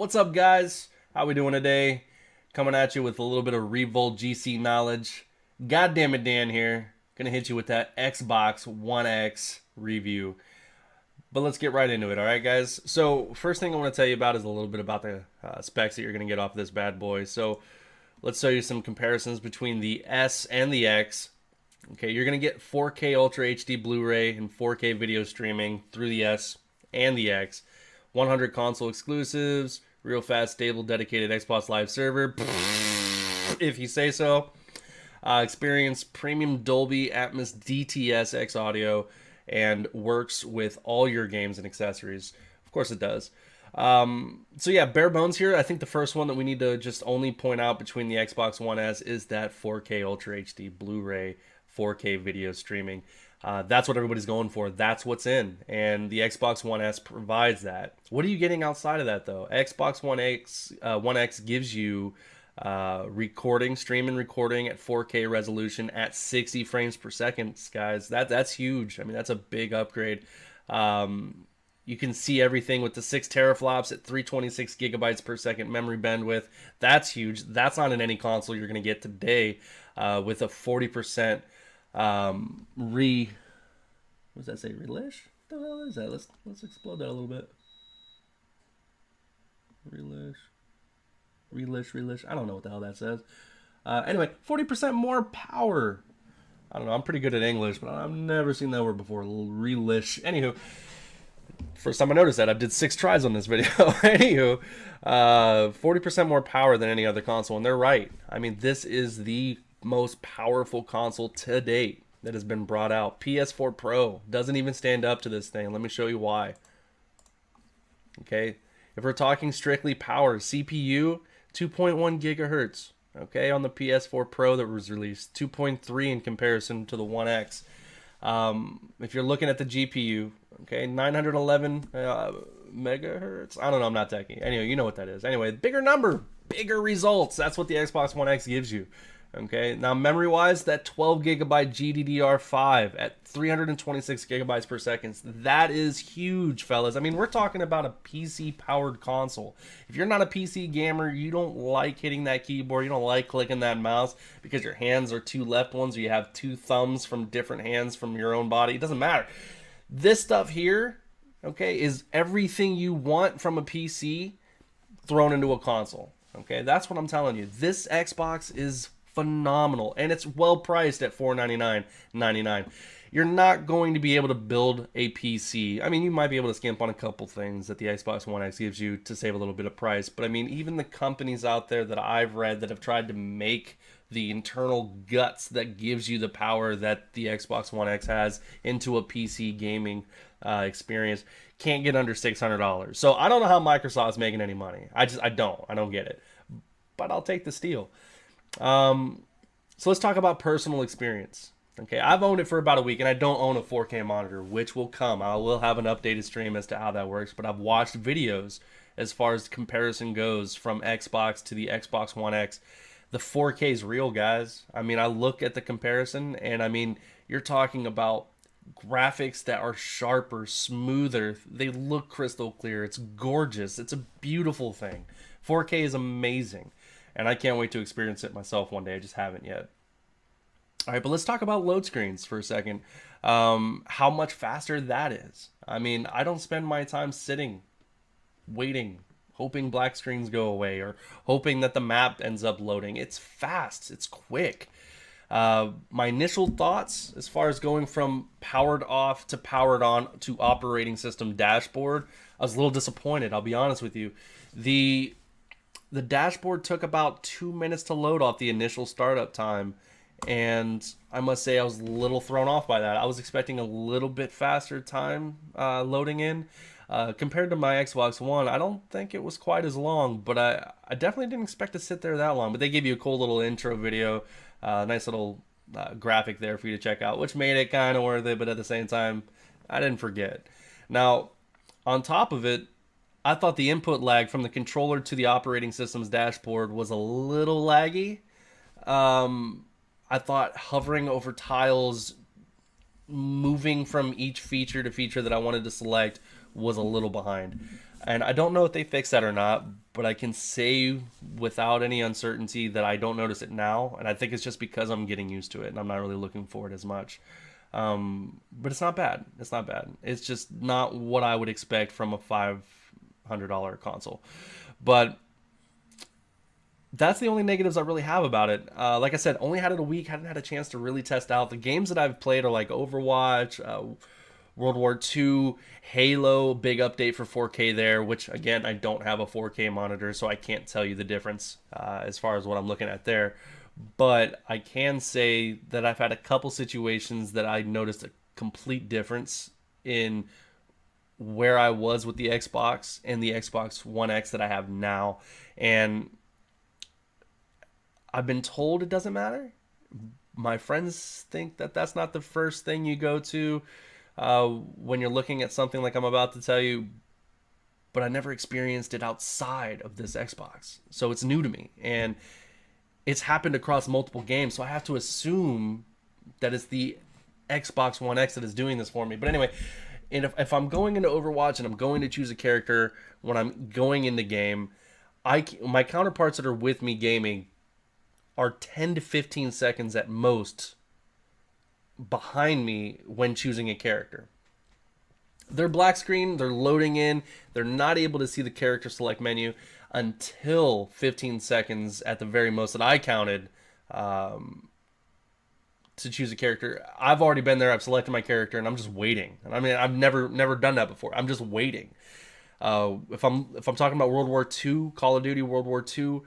What's up, guys? How we doing today? Coming at you with a little bit of Revolt GC knowledge. God damn it, Dan here. Gonna hit you with that Xbox One X review. But let's get right into it, all right, guys? So first thing I want to tell you about is a little bit about the specs that you're gonna get off of this bad boy. So let's show you some comparisons between the S and the X. Okay, you're gonna get 4K Ultra HD Blu-ray and 4K video streaming through the S and the X. 100 console exclusives, real fast, stable, dedicated Xbox Live server, if you say so. Experience premium Dolby Atmos DTS X audio and works with all your games and accessories. Of course it does. So yeah, bare bones here. I think the first one that we need to just only point out between the Xbox One S is that 4K Ultra HD Blu-ray 4K video streaming. That's what everybody's going for. That's what's in. And the Xbox One S provides that. What are you getting outside of that, though? Xbox One X gives you streaming recording at 4K resolution at 60 frames per second, guys. That's huge. I mean, that's a big upgrade. You can see everything with the 6 teraflops at 326 gigabytes per second memory bandwidth. That's huge. That's not in any console you're going to get today with a 40% what does that say? Relish? What the hell is that? Let's explode that a little bit. Relish. I don't know what the hell that says. Anyway, 40% more power. I don't know. I'm pretty good at English, but I've never seen that word before. Relish. Anywho, first time I noticed that. I did 6 tries on this video. Anywho, 40% more power than any other console, and they're right. I mean, this is the most powerful console to date that has been brought out. PS4 Pro doesn't even stand up to this thing. Let me show you why. Okay, if we're talking strictly power, CPU 2.1 gigahertz. Okay, on the PS4 Pro that was released, 2.3 in comparison to the One X. If you're looking at the GPU, okay, 911 megahertz. I don't know. I'm not techie. Anyway, you know what that is. Anyway, bigger number, bigger results. That's what the Xbox One X gives you. Okay, now memory-wise, that 12 gigabyte GDDR5 at 326 gigabytes per second, that is huge, fellas. I mean, we're talking about a PC-powered console. If you're not a PC gamer, you don't like hitting that keyboard, you don't like clicking that mouse because your hands are 2 left ones or you have 2 thumbs from different hands from your own body. It doesn't matter. This stuff here, okay, is everything you want from a PC thrown into a console. Okay, that's what I'm telling you. This Xbox is phenomenal, and it's well priced at $499.99. You're not going to be able to build a PC. I mean, you might be able to skimp on a couple things that the Xbox One X gives you to save a little bit of price, but I mean, even the companies out there that I've read that have tried to make the internal guts that gives you the power that the Xbox One X has into a PC gaming experience can't get under $600. So I don't know how Microsoft's making any money. I don't get it, but I'll take the steal. So let's talk about personal experience. Okay, I've owned it for about a week, and I don't own a 4K monitor, which will come. I will have an updated stream as to how that works, but I've watched videos as far as comparison goes from Xbox to the Xbox One X. The 4K is real, guys. I mean, I look at the comparison, and I mean, you're talking about graphics that are sharper, smoother. They look crystal clear. It's gorgeous. It's a beautiful thing. 4K is amazing. And I can't wait to experience it myself one day. I just haven't yet. All right, but let's talk about load screens for a second. How much faster that is. I mean, I don't spend my time sitting, waiting, hoping black screens go away or hoping that the map ends up loading. It's fast. It's quick. My initial thoughts as far as going from powered off to powered on to operating system dashboard, I was a little disappointed. I'll be honest with you. The dashboard took about 2 minutes to load off the initial startup time, and I must say I was a little thrown off by that. I was expecting a little bit faster time loading in. Compared to my Xbox One, I don't think it was quite as long, but I definitely didn't expect to sit there that long. But they gave you a cool little intro video, nice little graphic there for you to check out, which made it kind of worth it, but at the same time, I didn't forget. Now, on top of it, I thought the input lag from the controller to the operating system's dashboard was a little laggy. I thought hovering over tiles, moving from each feature to feature that I wanted to select was a little behind. And I don't know if they fixed that or not, but I can say without any uncertainty that I don't notice it now. And I think it's just because I'm getting used to it and I'm not really looking for it as much. But it's not bad. It's not bad. It's just not what I would expect from a $500 console. But that's the only negatives I really have about it. Like I said, only had it a week, hadn't had a chance to really test out. The games that I've played are like Overwatch, World War II, Halo, big update for 4K there, which again, I don't have a 4K monitor, so I can't tell you the difference as far as what I'm looking at there. But I can say that I've had a couple situations that I noticed a complete difference in where I was with the Xbox and the Xbox One X that I have now. And I've been told it doesn't matter. My friends think that that's not the first thing you go to when you're looking at something like I'm about to tell you, but I never experienced it outside of this Xbox. So it's new to me. And it's happened across multiple games, so I have to assume that it's the Xbox One X that is doing this for me. But anyway, and if I'm going into Overwatch and I'm going to choose a character when I'm going in the game, my counterparts that are with me gaming are 10 to 15 seconds at most behind me when choosing a character. They're black screen, they're loading in, they're not able to see the character select menu until 15 seconds at the very most that I counted to choose a character. I've already been there, I've selected my character, and I'm just waiting. And I mean, I've never done that before. I'm just waiting. If I'm talking about World War II, Call of Duty World War II,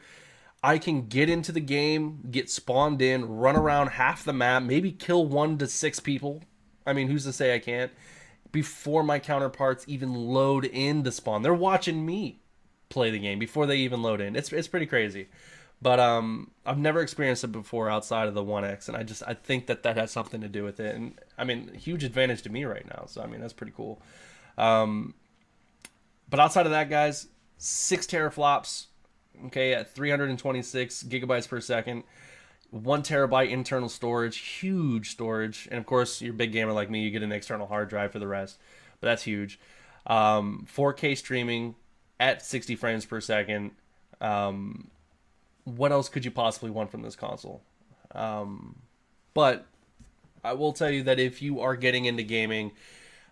I can get into the game, get spawned in, run around half the map, maybe kill 1 to 6 people. I mean, who's to say I can't? Before my counterparts even load in to spawn. They're watching me play the game before they even load in. It's pretty crazy. But I've never experienced it before outside of the One X, and I think that has something to do with it. And I mean, huge advantage to me right now. So I mean, that's pretty cool. But outside of that, guys, 6 teraflops. Okay, at 326 gigabytes per second, 1 terabyte internal storage, huge storage, and of course, you're a big gamer like me, you get an external hard drive for the rest, but that's huge. 4K streaming at 60 frames per second. What else could you possibly want from this console? But I will tell you that if you are getting into gaming,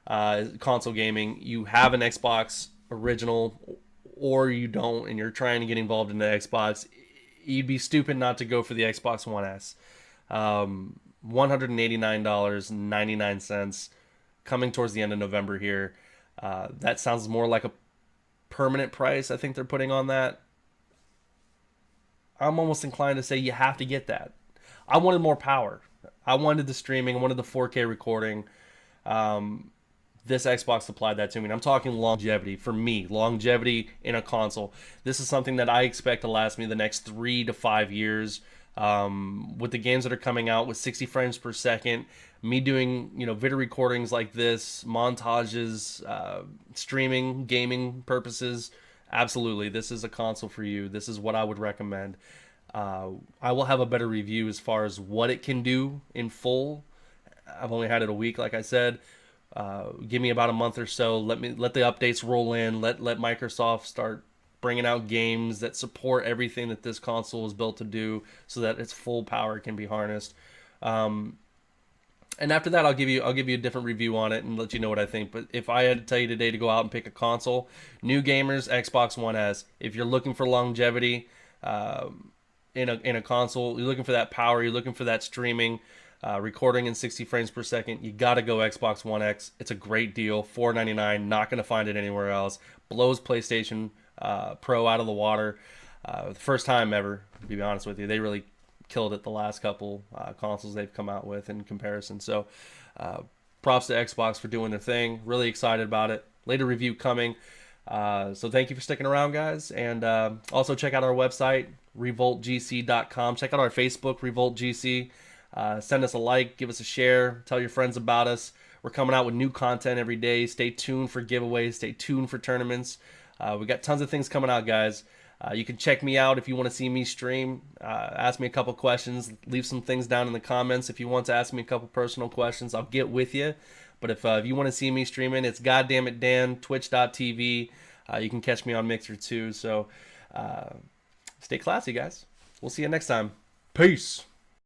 console gaming, you have an Xbox original or you don't, and you're trying to get involved in the Xbox, you'd be stupid not to go for the Xbox One S. $189.99, coming towards the end of November here. That sounds more like a permanent price I think they're putting on that. I'm almost inclined to say you have to get that. I wanted more power. I wanted the streaming. I wanted the 4K recording. This Xbox supplied that to me. And I'm talking longevity for me, longevity in a console. This is something that I expect to last me the next 3 to 5 years. With the games that are coming out with 60 frames per second, me doing video recordings like this, montages, streaming, gaming purposes, absolutely, this is a console for you. This is what I would recommend. I will have a better review as far as what it can do in full. I've only had it a week, like I said. Give me about a month or so. Let the updates roll in. Let Microsoft start bringing out games that support everything that this console is built to do, so that its full power can be harnessed. And after that, I'll give you a different review on it and let you know what I think. But if I had to tell you today to go out and pick a console, new gamers, Xbox One S. If you're looking for longevity in a console, you're looking for that power, you're looking for that streaming. Recording in 60 frames per second, you gotta go Xbox One X. It's a great deal, $499. Not gonna find it anywhere else. Blows PlayStation Pro out of the water. The first time ever, to be honest with you. They really killed it the last couple consoles they've come out with in comparison. So, props to Xbox for doing their thing. Really excited about it. Later review coming. So thank you for sticking around, guys. And also check out our website, revoltgc.com. Check out our Facebook, RevoltGC. Send us a like, give us a share, tell your friends about us. We're coming out with new content every day. Stay tuned for giveaways. Stay tuned for tournaments. We got tons of things coming out, guys. You can check me out if you want to see me stream. Ask me a couple questions. Leave some things down in the comments. If you want to ask me a couple personal questions, I'll get with you. But if you want to see me streaming, it's goddammit Dan, twitch.tv. You can catch me on Mixer too. So stay classy, guys. We'll see you next time. Peace.